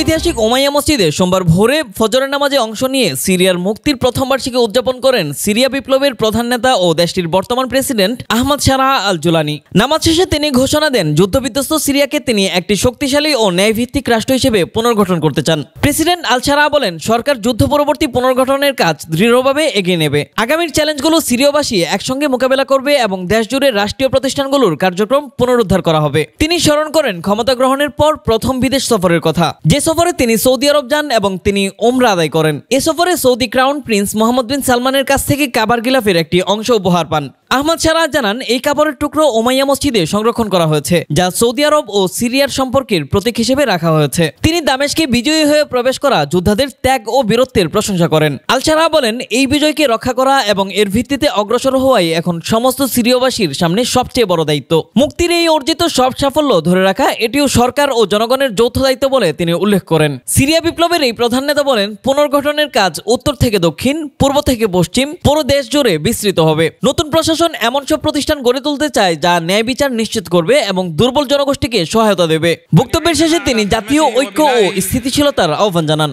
ঐতিহাসিক উমাইয়া মসজিদে সোমবার ভোরে ফজরের নামাজে অংশ নিয়ে সিরিয়ার মুক্তির প্রথম বার্ষিকী উদযাপন করেন সিরিয়া বিপ্লবের প্রধান নেতা ও দেশটির বর্তমান প্রেসিডেন্ট আহমদ শারাহ আল জুলানি। নামাজ শেষে তিনি ঘোষণা দেন, যুদ্ধবিধ্বস্ত সিরিয়াকে তিনি একটি শক্তিশালী ও ন্যায়ভিত্তিক রাষ্ট্র হিসেবে পুনর্গঠন করতে চান। প্রেসিডেন্ট আল শারাহ বলেন, সরকার যুদ্ধ পরবর্তী পুনর্গঠনের কাজ দৃঢ়ভাবে এগিয়ে নেবে। আগামীর চ্যালেঞ্জগুলো সিরিয়াবাসী একসঙ্গে মোকাবেলা করবে এবং দেশজুড়ে রাষ্ট্রীয় প্রতিষ্ঠানগুলোর কার্যক্রম পুনরুদ্ধার করা হবে। তিনি স্মরণ করেন ক্ষমতা গ্রহণের পর প্রথম বিদেশ সফরের কথা, যে সফরে তিনি সৌদি আরব যান এবং তিনি উমরা আদায় করেন। এ সফরে সৌদি ক্রাউন প্রিন্স মোহাম্মদ বিন সালমানের কাছ থেকে কাবার গিলাফের একটি অংশ উপহার পান। আহমদ শারাহ জানান, এই কাপড়ের টুকরো উমাইয়া মসজিদে সংরক্ষণ করা হয়েছে, যা সৌদি আরব ও সিরিয়ার সম্পর্কের প্রতীক হিসেবে রাখা হয়েছে। তিনি দামেস্কে বিজয়ী হয়ে প্রবেশ করা যোদ্ধাদের ত্যাগ ও বীরত্বের প্রশংসা করেন। আল শারাহ বলেন, এই বিজয়কে রক্ষা করা এবং এর ভিত্তিতে অগ্রসর হওয়াই এখন সমস্ত সিরিয়াবাসীর সামনে সবচেয়ে বড় দায়িত্ব। মুক্তির এই অর্জিত সব সাফল্য ধরে রাখা এটিও সরকার ও জনগণের যৌথ দায়িত্ব বলে তিনি উল্লেখ করেন। সিরিয়া বিপ্লবের এই প্রধান নেতা বলেন, পুনর্গঠনের কাজ উত্তর থেকে দক্ষিণ, পূর্ব থেকে পশ্চিম পুরো দেশ জুড়ে বিস্তৃত হবে। নতুন প্রশাসন এমন সব প্রতিষ্ঠান গড়ে তুলতে চায় যা ন্যায় বিচার নিশ্চিত করবে এবং দুর্বল জনগোষ্ঠীকে সহায়তা দেবে। বক্তব্যের শেষে তিনি জাতীয় ঐক্য ও স্থিতিশীলতার আহ্বান জানান।